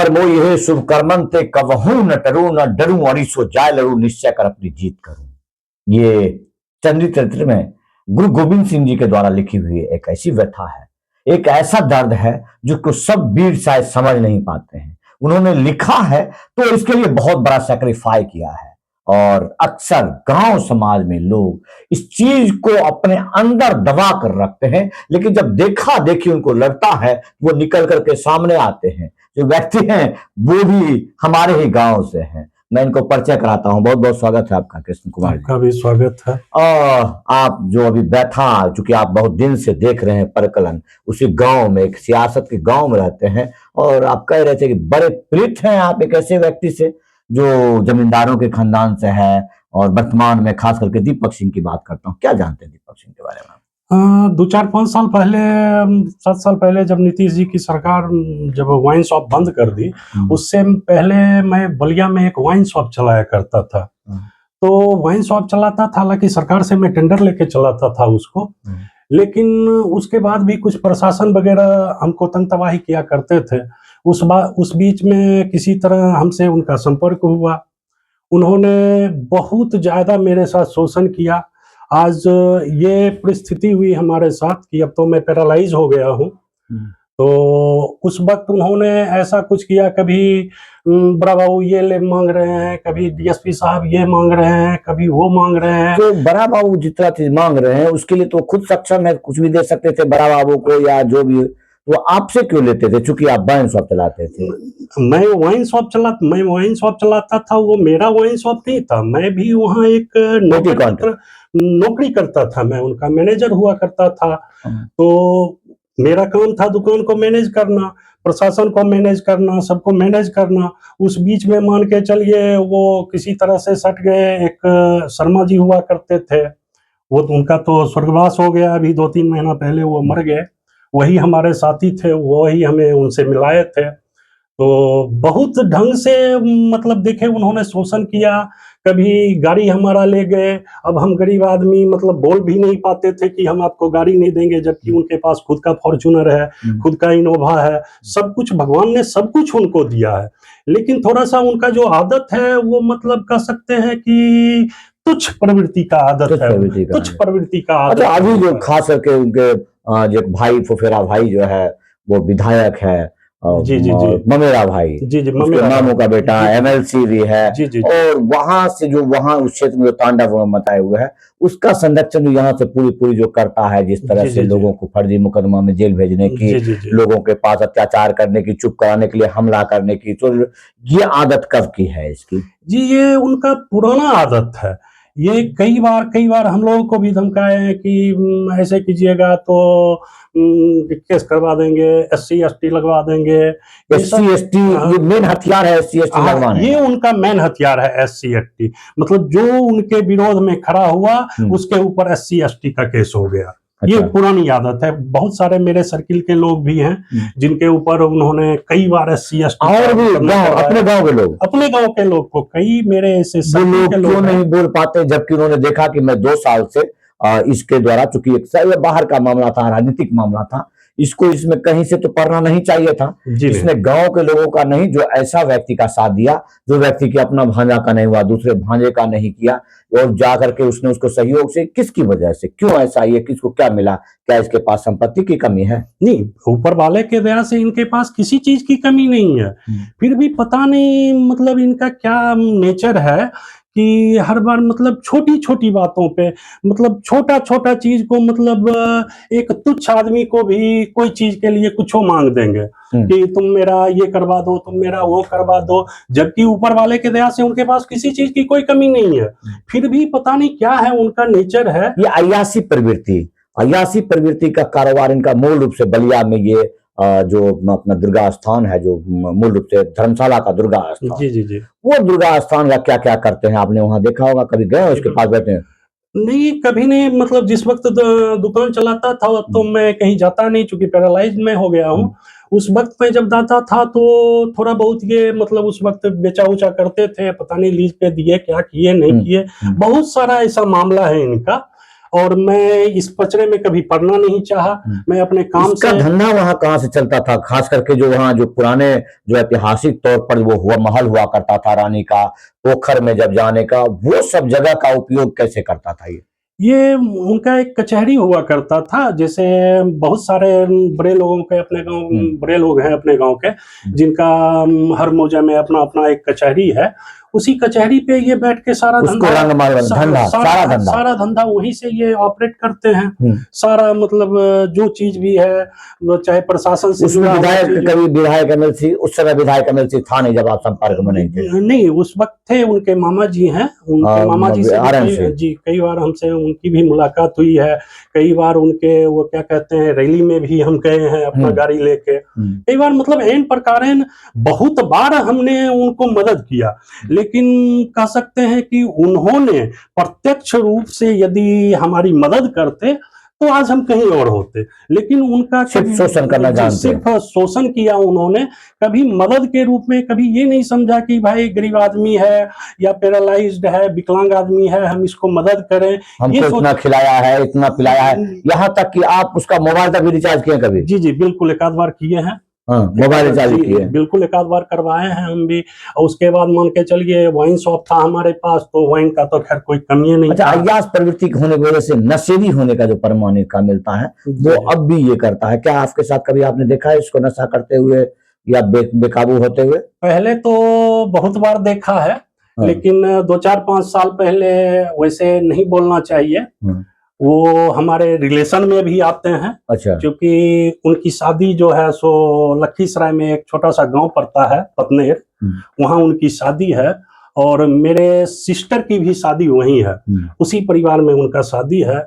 बराबर मोई है शुभ कर्मन ते कवहू न टरू न डरू अणिसो जाय लड़ू निश्चय कर अपनी जीत करूं। ये चंद्री चरित्र में गुरु गोविंद सिंह जी के द्वारा लिखी हुई एक ऐसी व्यथा है, एक ऐसा दर्द है जिसको सब वीर शायद समझ नहीं पाते हैं। उन्होंने लिखा है तो इसके लिए बहुत बड़ा सेक्रीफाई किया है, और अक्सर गांव समाज में लोग इस चीज को अपने अंदर दबा कर रखते हैं, लेकिन जब देखा देखी उनको लगता है वो निकल करके सामने आते हैं। जो व्यक्ति हैं वो भी हमारे ही गांव से हैं। मैं इनको परिचय कराता हूं। बहुत बहुत स्वागत है आपका कृष्ण कुमार जी। आपका भी स्वागत है। आप जो अभी व्यथा, चूंकि आप बहुत दिन से देख रहे हैं परकलन, उसी गांव में, एक सियासत के गांव में रहते हैं, और आप कह रहे थे कि बड़े प्रीत हैं आप एक ऐसे व्यक्ति से जो जमींदारों के खानदान से है, और वर्तमान में खास करके दीपक सिंह की बात करता हूँ। क्या जानते हैं दीपक सिंह के बारे में? 2-4-5 साल पहले, 7 साल पहले जब नीतीश जी की सरकार जब वाइन शॉप बंद कर दी, उससे पहले मैं बलिया में एक वाइन शॉप चलाया करता था। तो वाइन शॉप चलाता था, हालांकि सरकार से मैं टेंडर लेके चलाता था उसको, लेकिन उसके बाद भी कुछ प्रशासन वगैरह हमको तंग तबाही किया करते थे। उस बीच में किसी तरह हमसे उनका संपर्क हुआ, उन्होंने बहुत ज़्यादा मेरे साथ शोषण किया। आज ये परिस्थिति हुई हमारे साथ कि अब तो मैं पैरालाइज हो गया हूँ। तो उस वक्त उन्होंने ऐसा कुछ किया, कभी बड़ा बाबू ये ले मांग रहे हैं, कभी डीएसपी साहब ये मांग रहे हैं, कभी वो मांग रहे हैं। तो बड़ा बाबू जितना चीज मांग रहे हैं उसके लिए तो खुद सक्षम है, कुछ भी दे सकते थे बड़ा बाबू को या जो भी, वो आपसे क्यों लेते थे? चूंकि आप वाइन शॉप चलाते थे। मैं वाइन शॉप चलाता था, वो मेरा वाइन शॉप नहीं था। मैं भी वहाँ एक नौकरी करता था, मैं उनका मैनेजर हुआ करता था। तो मेरा काम था दुकान को मैनेज करना, प्रशासन को मैनेज करना, सबको मैनेज करना। उस बीच में मान के चलिए वो किसी तरह से सट गए। एक शर्मा जी हुआ करते थे, वो उनका तो स्वर्गवास हो गया, अभी 2-3 महीना पहले वो मर गए। वही हमारे साथी थे, वही हमें उनसे मिलाए थे। तो बहुत ढंग से मतलब देखे उन्होंने शोषण किया। कभी गाड़ी हमारा ले गए। अब हम गरीब आदमी मतलब बोल भी नहीं पाते थे कि हम आपको गाड़ी नहीं देंगे, जबकि उनके पास खुद का फॉर्च्यूनर है, खुद का इनोवा है, सब कुछ भगवान ने सब कुछ उनको दिया है। लेकिन थोड़ा सा उनका जो आदत है वो मतलब कह सकते हैं कि तुच्छ प्रवृत्ति का आदत है, तुच्छ प्रवृत्ति का आदत। अच्छा, अभी जो खास करके उनके जो भाई, फुफेरा भाई जो है वो विधायक है, जी ममेरा भाई, जी मामू का बेटा एमएलसी भी है, और वहां से जो वहां उस क्षेत्र में जो तांडव मचाए हुए है उसका संरक्षण भी यहाँ से पूरी जो करता है, जिस तरह से लोगों को फर्जी मुकदमा में जेल भेजने की, लोगों के पास अत्याचार करने की, चुप कराने के लिए हमला करने की, तो ये आदत कब की है इसकी? जी, ये उनका पुराना आदत है। ये कई बार हम लोगों को भी धमकाए हैं कि ऐसे कीजिएगा तो केस करवा देंगे, SC ST लगवा देंगे। SC ST ये मेन हथियार है, SC ST लगवाने। ये उनका मेन हथियार है, SC ST। मतलब जो उनके विरोध में खड़ा हुआ उसके ऊपर SC ST का केस हो गया। अच्छा। ये पुरानी आदत है। बहुत सारे मेरे सर्किल के लोग भी हैं जिनके ऊपर उन्होंने कई बार SC ST, और भी अपने गांव के लोग को कई मेरे ऐसे लोग क्यों नहीं बोल पाते, जबकि उन्होंने देखा कि मैं 2 साल से इसके द्वारा, चूंकि एक बाहर का मामला था, राजनीतिक मामला था, इसको इसमें कहीं से तो पढ़ना नहीं चाहिए था। इसने गांव के लोगों का नहीं, जो ऐसा व्यक्ति का साथ दिया, जो व्यक्ति के अपना भांजा का नहीं हुआ, दूसरे भांजे का नहीं किया, और जाकर के उसने उसको सहयोग से, किसकी वजह से, क्यों ऐसा, ये किसको क्या मिला? क्या इसके पास संपत्ति की कमी है? नहीं, ऊपर वाले के दया से इनके पास किसी चीज की कमी नहीं है। फिर भी पता नहीं मतलब इनका क्या नेचर है कि हर बार मतलब छोटी बातों पे, मतलब छोटा चीज को, मतलब एक तुच्छ आदमी को भी कोई चीज के लिए कुछ मांग देंगे कि तुम मेरा ये करवा दो, तुम मेरा वो करवा दो, जबकि ऊपर वाले के दया से उनके पास किसी चीज की कोई कमी नहीं है। फिर भी पता नहीं क्या है उनका नेचर है। ये अय्यासी प्रवृत्ति का कारोबार इनका मूल रूप से बलिया में, ये जो अपना दुर्गा स्थान है, जो मूल रूप से धर्मशाला का दुर्गा स्थान, जी वो दुर्गा स्थान का क्या क्या करते हैं आपने वहां देखा होगा? कभी गए उसके पास बैठे हैं? नहीं, कभी नहीं। मतलब जिस वक्त दुकान चलाता था तो मैं कहीं जाता नहीं, चूंकि पैरालाइज में हो गया हूँ। उस वक्त में जब जाता था तो थोड़ा बहुत ये मतलब उस वक्त बेचा उचा करते थे, पता नहीं लीज पे दिए, क्या किए नहीं किए, बहुत सारा ऐसा मामला है इनका। और मैं इस पचड़े में कभी पड़ना नहीं चाहा। मैं अपने काम इसका से धंधा वहां कहाँ से चलता था, खास करके जो वहाँ जो पुराने जो ऐतिहासिक तौर पर वो हुआ महल हुआ करता था रानी का, पोखर में जब जाने का, वो सब जगह का उपयोग कैसे करता था ये उनका एक कचहरी हुआ करता था। जैसे बहुत सारे बड़े लोगों के अपने गांव, बड़े लोग हैं अपने गांव के, जिनका हर मौजा में अपना अपना एक कचहरी है। उसी कचहरी पे ये बैठ के सारा उसको धंधा रंग मार धंधा सारा धंधा सारा धंधा वहीं से ये ऑपरेट करते हैं। सारा मतलब जो चीज भी है, वो चाहे प्रशासन से उसमें जुड़ा हुआ विधायक चीज, कभी विधायक एमएलसी उस समय विधायक एमएलसी था नहीं जब आप संपर्क में नहीं थे? नहीं उस वक्त थे, उनके मामा जी हैं, उनके मामा जी से जी कई बार हमसे उनकी भी मुलाकात हुई है। कई बार उनके वो क्या कहते हैं रैली में भी हम गए हैं अपना गाड़ी लेके। कई बार मतलब एन प्रकारेण बहुत बार हमने उनको मदद किया, लेकिन कह सकते हैं कि उन्होंने प्रत्यक्ष रूप से यदि हमारी मदद करते तो आज हम कहीं और होते। लेकिन उनका सिर्फ शोषण करना जानते, सिर्फ शोषण किया उन्होंने। कभी मदद के रूप में कभी ये नहीं समझा कि भाई गरीब आदमी है या पैरालाइज्ड है, विकलांग आदमी है, हम इसको मदद करें। हमको इतना खिलाया है, इतना पिलाया है, यहाँ तक कि आप उसका मोबाइल तक भी रिचार्ज किए कभी? जी जी बिल्कुल, एक आध बार किए हैं। मोबाइल रिचार्ज किए बिल्कुल, एक आध बार करवाए हैं हम भी। और उसके बाद मान के चलिए वाइन शॉप था हमारे पास, तो वाइन का तो खैर कोई कमी नहीं। अच्छा, अय्याश प्रवृत्ति होने की वजह से नशेड़ी होने का जो प्रमाणित का मिलता है वो अब भी ये करता है क्या? आपके साथ कभी आपने देखा है इसको नशा करते हुए या बेकाबू होते हुए? पहले तो बहुत बार देखा है, लेकिन 2-4-5 साल पहले वैसे नहीं बोलना चाहिए। वो हमारे रिलेशन में भी आते हैं। अच्छा। क्योंकि उनकी शादी जो है सो लखीसराय में एक छोटा सा गांव पड़ता है पतनेर, वहां उनकी शादी है। और मेरे सिस्टर की भी शादी वहीं है, उसी परिवार में उनका शादी है।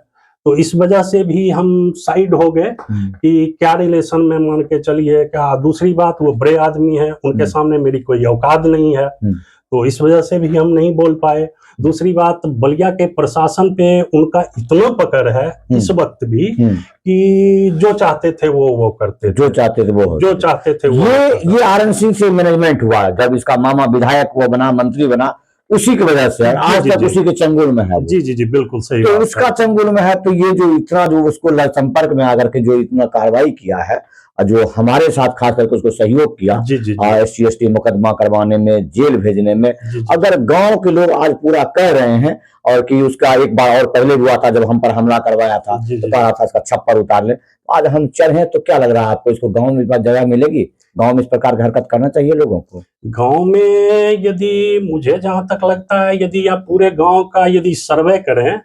तो इस वजह से भी हम साइड हो गए कि क्या रिलेशन में मान के चलिए क्या। दूसरी बात, वो बड़े आदमी हैं, उनके सामने मेरी कोई औकात नहीं है, तो इस वजह से भी हम नहीं बोल पाए। दूसरी बात, बलिया के प्रशासन पे उनका इतना पकड़ है इस वक्त भी कि जो चाहते थे वो करते थे, जो चाहते थे वो ये आरएन सिंह से मैनेजमेंट हुआ जब इसका मामा विधायक वो बना, मंत्री बना, उसी की वजह से आज तक उसी के चंगुल में है। जी जी जी बिल्कुल सही। तो उसका चंगुल में है, तो ये जो इतना जो उसको संपर्क में आकर के जो इतना कार्रवाई किया है, जो हमारे साथ खास करके उसको सहयोग किया SC/ST मुकदमा करवाने में, जेल भेजने में, अगर गांव के लोग आज पूरा कह रहे हैं और कि उसका एक बार और पहले हुआ था जब हम पर हमला करवाया था तो कहा था इसका छप्पर उतार ले, आज हम चढ़े तो क्या लग रहा है आपको इसको गांव में जगह मिलेगी? गांव में इस प्रकार की हरकत करना चाहिए लोगों को? गांव में यदि मुझे जहां तक लगता है, यदि आप पूरे गांव का यदि सर्वे करें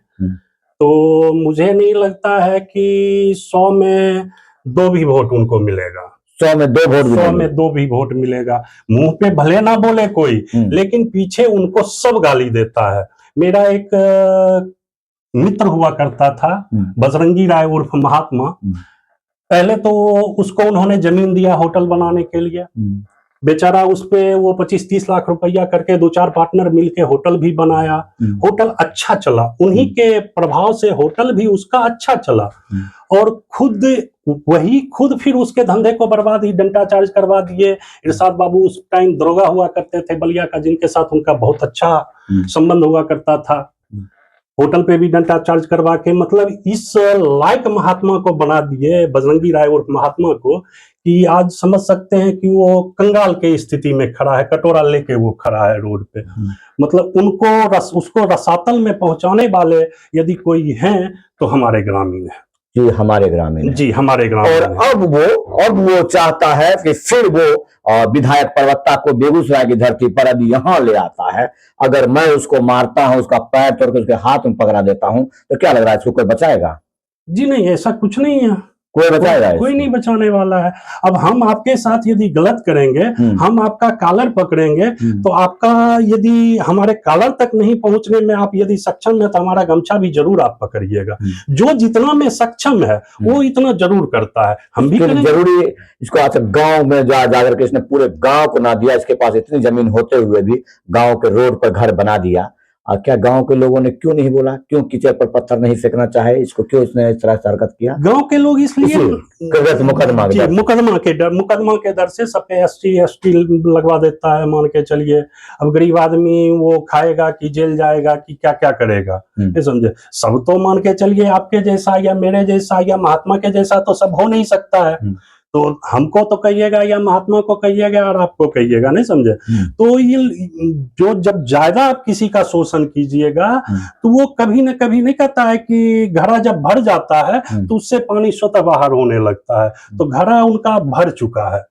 तो मुझे नहीं लगता है कि 100 में 2 भी वोट उनको मिलेगा। 100 में 2 वोट 100 में 2 भी वोट मिलेगा। मुंह पे भले ना बोले कोई, लेकिन पीछे उनको सब गाली देता है। मेरा एक मित्र हुआ करता था बजरंगी राय उर्फ महात्मा। पहले तो उसको उन्होंने जमीन दिया होटल बनाने के लिए, बेचारा उस पे वो 25-30 लाख रुपया करके 2-4 पार्टनर मिलके होटल भी बनाया। होटल अच्छा चला, उन्हीं के प्रभाव से होटल भी उसका अच्छा चला। और खुद फिर उसके धंधे को बर्बाद ही डंटा चार्ज करवा दिए। इरशाद बाबू उस टाइम दरोगा हुआ करते थे बलिया का, जिनके साथ उनका बहुत अच्छा संबंध हुआ करता था। होटल पे भी डंटा चार्ज करवा के मतलब इस लायक महात्मा को बना दिए, बजरंगी राय उर्फ महात्मा को, कि आज समझ सकते हैं कि वो कंगाल के स्थिति में खड़ा है, कटोरा लेके वो खड़ा है रोड पे। मतलब उसको रसातल में पहुंचाने वाले यदि कोई हैं तो हमारे ग्रामीण है। जी हमारे ग्रामीण, जी हमारे ग्रामीण। और अब वो चाहता है कि फिर वो विधायक प्रवक्ता को बेगूसराय की धरती पर अभी यहाँ ले आता है। अगर मैं उसको मारता हूँ, उसका पैर तोड़ के उसके हाथ में पकड़ा देता हूँ, तो क्या लग रहा है इसको कोई बचाएगा? जी नहीं, ऐसा कुछ नहीं है, कोई बचाएगा? कोई नहीं बचाने वाला है। अब हम आपके साथ यदि गलत करेंगे, हम आपका कॉलर पकड़ेंगे, तो आपका यदि हमारे कॉलर तक नहीं पहुंचने में आप यदि सक्षम है तो हमारा गमछा भी जरूर आप पकड़िएगा। जो जितना में सक्षम है वो इतना जरूर करता है, हम भी करेंगे। जरूरी इसको अच्छा गांव में जाकर के इसने पूरे गांव को ना दिया, इसके पास इतनी जमीन होते हुए भी गांव के रोड पर घर बना दिया। क्या गांव के लोगों ने क्यों नहीं बोला, क्यों कीचड़ पर पत्थर नहीं फेंकना चाहे, इसको क्यों इसने इस तरह से हरकत किया? गांव के लोग इसलिए मुकदमा जी, मुकदमा के डर से सब पे एसटी लगवा देता है, मान के चलिए। अब गरीब आदमी वो खाएगा कि जेल जाएगा कि क्या क्या करेगा, ये समझे। सब तो मान के चलिए आपके जैसा या मेरे जैसा या महात्मा के जैसा तो सब हो नहीं सकता है। तो हमको तो कहिएगा या महात्मा को कहिएगा और आपको कहिएगा, नहीं समझे। तो ये जो जब ज्यादा आप किसी का शोषण कीजिएगा तो वो कभी न कभी नहीं कहता है कि घड़ा जब भर जाता है तो उससे पानी स्वतः बाहर होने लगता है। तो घड़ा उनका भर चुका है,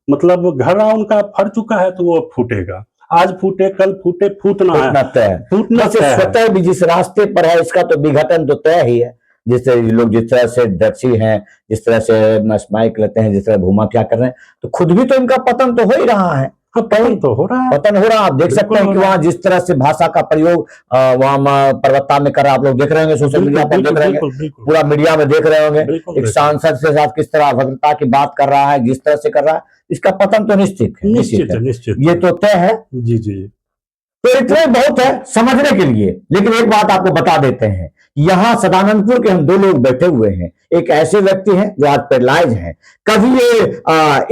मतलब घड़ा उनका भर चुका है तो वो फूटेगा। आज फूटे कल फूटे, फूटना है, फूटना स्वतः भी जिस रास्ते पर है इसका तो विघटन तो तय ही है। जिस लोग जिस तरह से दक्षी हैं, जिस तरह से स्माइक लेते हैं, जिस तरह भूमा क्या कर रहे हैं, तो खुद भी तो इनका पतन तो हो ही रहा है। पतन तो हो रहा है, पतन हो रहा है। आप देख सकते हैं कि वहाँ जिस तरह से भाषा का प्रयोग वहाँ पर्वता में कर रहा, आप लोग देख रहे होंगे, सोशल मीडिया पर देख रहे होंगे, पूरा मीडिया में देख रहे होंगे। एक सांसद से साथ किस तरह अभद्रता की बात कर रहा है, जिस तरह से कर रहा है, इसका पतन तो निश्चित है, निश्चित ये तो तय है। जी जी। तो इतना बहुत है समझने के लिए। लेकिन एक बात आपको बता देते हैं, यहाँ सदानंदपुर के हम दो लोग बैठे हुए हैं। एक ऐसे व्यक्ति हैं जो आज पैरालाइज हैं। कभी ये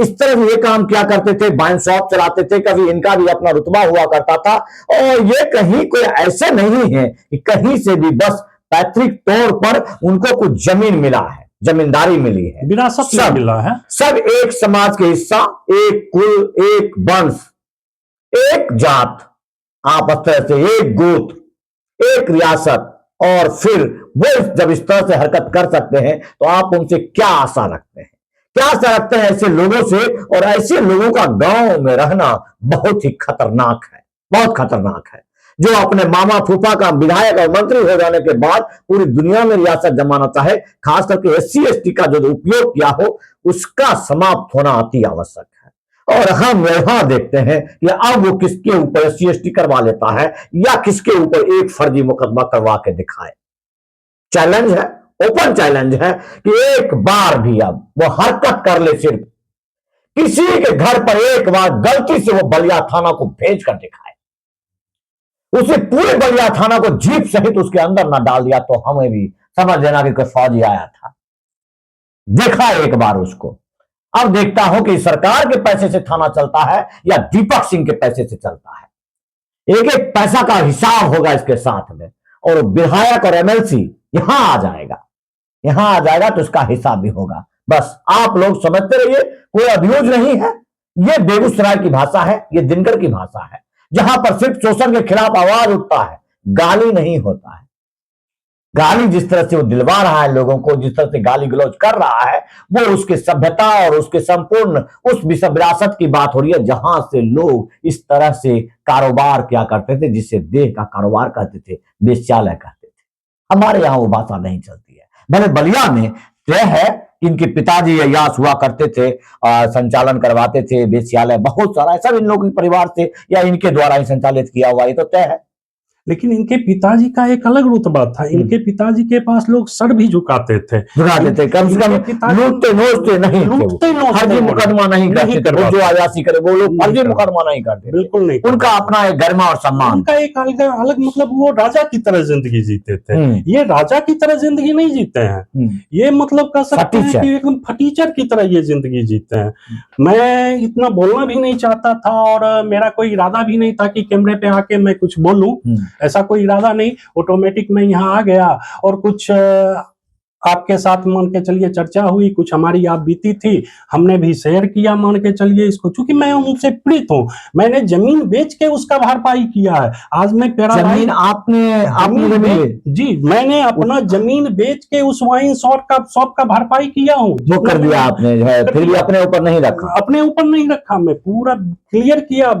इस तरह ये काम किया करते थे, वाइन शॉप चलाते थे, कभी इनका भी अपना रुतबा हुआ करता था। और ये कहीं कोई ऐसे नहीं है कि कहीं से भी बस पैतृक तौर पर उनको कुछ जमीन मिला है, जमींदारी मिली है, विरासत में मिला है। सब एक समाज के हिस्सा, एक कुल, एक वंश, एक जात, आप इस तरह से एक गोत, एक रियासत। और फिर वो जब इस तरह से हरकत कर सकते हैं तो आप उनसे क्या आशा रखते हैं, क्या आशा रखते हैं ऐसे लोगों से। और ऐसे लोगों का गांव में रहना बहुत ही खतरनाक है, बहुत खतरनाक है। जो अपने मामा फूफा का विधायक और मंत्री हो जाने के बाद पूरी दुनिया में रियासत जमाना चाहे, खास करके SC/ST का जो उपयोग किया हो, उसका समाप्त होना अति आवश्यक है। और हम यहां देखते हैं कि अब वो किसके ऊपर SC/ST करवा लेता है या किसके ऊपर एक फर्जी मुकदमा करवा के दिखाए। चैलेंज है, ओपन चैलेंज है कि एक बार भी अब वो हरकत कर ले, सिर्फ किसी के घर पर एक बार गलती से वो बलिया थाना को भेज कर दिखाए, उसे पूरे बलिया थाना को जीप सहित उसके अंदर ना डाल दिया तो हमें भी समझ लेना कि कोई फौजी आया था। देखा एक बार उसको, अब देखता हूं कि सरकार के पैसे से थाना चलता है या दीपक सिंह के पैसे से चलता है। एक एक पैसा का हिसाब होगा इसके साथ में। और विधायक और MLC यहां आ जाएगा, यहां आ जाएगा तो इसका हिसाब भी होगा। बस आप लोग समझते रहिए, कोई अभियोग नहीं है। ये बेगूसराय की भाषा है, ये दिनकर की भाषा है, जहां पर सिर्फ शोषण के खिलाफ आवाज उठता है, गाली नहीं होता है। गाली जिस तरह से वो दिलवा रहा है लोगों को, जिस तरह से गाली गलौज कर रहा है, वो उसके सभ्यता और उसके संपूर्ण उस विरासत की बात हो रही है, जहां से लोग इस तरह से कारोबार किया करते थे, जिसे देह का कारोबार कहते थे, वेश्यालय कहते थे। हमारे यहाँ वो भाषा नहीं चलती है। भले बलिया में तय है, इनके पिताजी अय्याश हुआ करते थे, संचालन करवाते थे वेश्यालय, बहुत सारा सब इन लोगों के परिवार से या इनके द्वारा ही संचालित किया हुआ, ये तो तय है। लेकिन इनके पिताजी का एक अलग रुतबा था। इनके पिताजी के पास लोग सर भी झुकाते थे, कम से कम लूटते नोचते नहीं, फर्जी मुकदमा नहीं करते, जो अयाशी करे वो लोग फर्जी मुकदमा नहीं करते, बिल्कुल नहीं। उनका अपना एक गरिमा और सम्मान, उनका एक अलग मतलब वो राजा की तरह जिंदगी जीते थे। ये राजा की तरह जिंदगी नहीं जीते हैं, ये मतलब कह सकते हैं कि एकदम फटीचर की तरह ये जिंदगी जीते हैं। मैं इतना बोलना भी नहीं चाहता था और मेरा कोई इरादा भी नहीं था कि कैमरे पे आके मैं कुछ बोलूं, ऐसा कोई इरादा नहीं। ऑटोमेटिक मैं यहाँ आ गया और कुछ आपके साथ मान के चलिए चर्चा हुई, कुछ हमारी याद बीती थी, हमने भी शेयर किया मान के चलिए इसको। चूंकि मैं उनसे पीड़ित हूँ, मैंने जमीन बेच के उसका भरपाई किया है। आज मैं जमीन आपने जी, मैंने अपना जमीन बेच के उस वाइन शॉप का भरपाई किया हूँ। वो कर दिया आपने, फिर भी अपने ऊपर नहीं रखा, अपने ऊपर नहीं रखा, मैं पूरा क्लियर किया।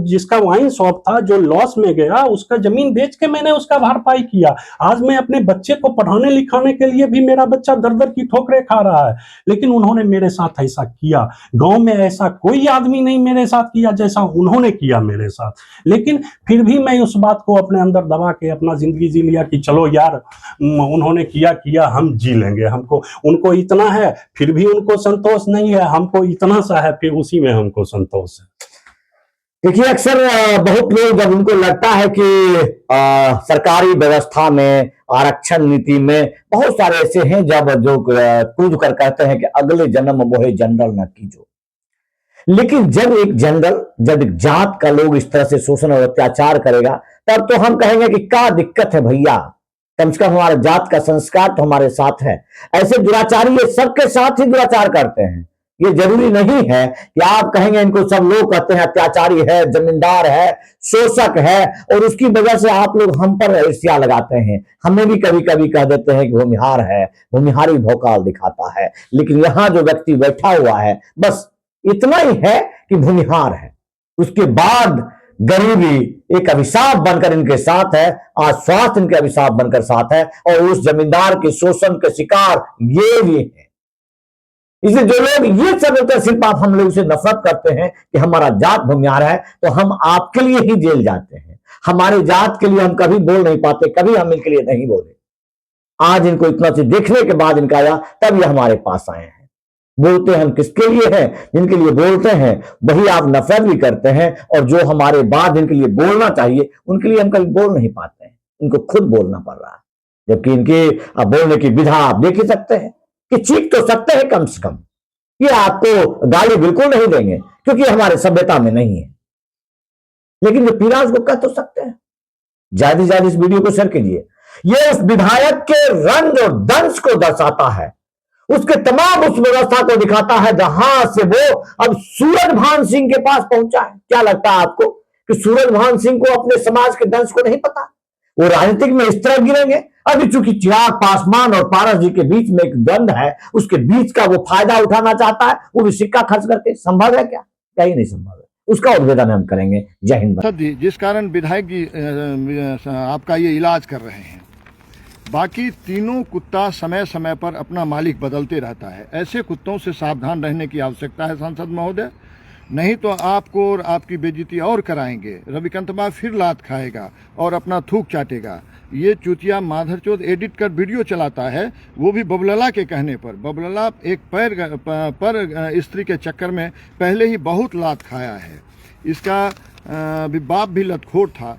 जिसका वाइन शॉप था जो लॉस में गया, उसका जमीन बेच के मैंने उसका भरपाई किया। आज मैं अपने बच्चे को पढ़ाने लिखाने के लिए भी मेरा बच्चा दर दर की ठोकरें खा रहा है, लेकिन उन्होंने मेरे साथ ऐसा किया। गांव में ऐसा कोई आदमी नहीं मेरे साथ किया जैसा उन्होंने किया मेरे साथ। लेकिन फिर भी मैं उस बात को अपने अंदर दबा के अपना जिंदगी जी लिया कि चलो यार, उन्होंने किया हम जी लेंगे। हमको उनको इतना है फिर भी उनको संतोष नहीं है, हमको इतना सा है फिर उसी में हमको संतोष है। देखिए अक्सर बहुत लोग जब उनको लगता है कि सरकारी व्यवस्था में आरक्षण नीति में बहुत सारे ऐसे हैं जब जो कूद कर कहते हैं कि अगले जन्म मोहे जनरल न कीजो। लेकिन जब एक जनरल, जब एक जात का लोग इस तरह से शोषण और अत्याचार करेगा, तब तो हम कहेंगे कि क्या दिक्कत है भैया, कम से कम हमारे जात का संस्कार तो हमारे साथ है। ऐसे दुराचारी ये सबके साथ ही दुराचार करते हैं। ये जरूरी नहीं है कि आप कहेंगे इनको सब लोग कहते हैं अत्याचारी है, जमींदार है, शोषक है, और उसकी वजह से आप लोग हम पर ईर्ष्या लगाते हैं। हमें भी कभी कभी कह देते हैं कि भूमिहार है, भूमिहारी भौकाल दिखाता है। लेकिन यहां जो व्यक्ति बैठा हुआ है बस इतना ही है कि भूमिहार है, उसके बाद गरीबी एक अभिशाप बनकर इनके साथ है, आज स्वास्थ्य इनके अभिशाप बनकर साथ है, और उस जमींदार के शोषण के शिकार ये भी है। इसलिए जो लोग ये सब होते हैं, सिर्फ आप हम लोग से नफरत करते हैं कि हमारा जात भूमिहार है, तो हम आपके लिए ही जेल जाते हैं। हमारे जात के लिए हम कभी बोल नहीं पाते, कभी हम इनके लिए नहीं बोले। आज इनको इतना से देखने के बाद इनका आया, तब ये हमारे पास आए हैं। बोलते हम किसके लिए हैं? जिनके लिए बोलते हैं वही आप नफरत भी करते हैं, और जो हमारे बाद जिनके लिए बोलना चाहिए उनके लिए हम कभी बोल नहीं पाते हैं। इनको खुद बोलना पड़ रहा है, जबकि इनके बोलने की विधा आप देख ही सकते हैं कि चीख तो सकते हैं कम से कम। ये आपको गाली बिल्कुल नहीं देंगे क्योंकि हमारे सभ्यता में नहीं है, लेकिन जो पीड़ा उसको कह तो सकते हैं। ज्यादा से ज्यादा इस वीडियो को शेयर कीजिए। ये उस विधायक के रंज और दंश को दर्शाता है, उसके तमाम उस व्यवस्था को दिखाता है जहां से वो अब सूरजभान सिंह के पास पहुंचा है। क्या लगता है आपको कि सूरजभान सिंह को अपने समाज के दंश को नहीं पता? वो राजनीतिक में इस तरह गिरेंगे। अभी चूंकि चिराग पासवान और पारस जी के बीच में एक द्वंद्व है, उसके बीच का वो फायदा उठाना चाहता है, वो भी सिक्का खर्च करके। संभव है क्या? क्या ही नहीं संभव है। उसका उद्भेदन हम करेंगे। जय हिंद। जिस कारण विधायक जी आपका ये इलाज कर रहे हैं, बाकी तीनों कुत्ता समय समय पर अपना मालिक बदलते रहता है। ऐसे कुत्तों से सावधान रहने की आवश्यकता है सांसद महोदय, नहीं तो आपको और आपकी बेइज्जती और कराएंगे। रविकांतबा फिर लात खाएगा और अपना थूक चाटेगा। ये चूतिया माधरचोद एडिट कर वीडियो चलाता है, वो भी बबलला के कहने पर। बबलला एक पैर पर स्त्री के चक्कर में पहले ही बहुत लात खाया है। इसका बाप भी लतखोर था।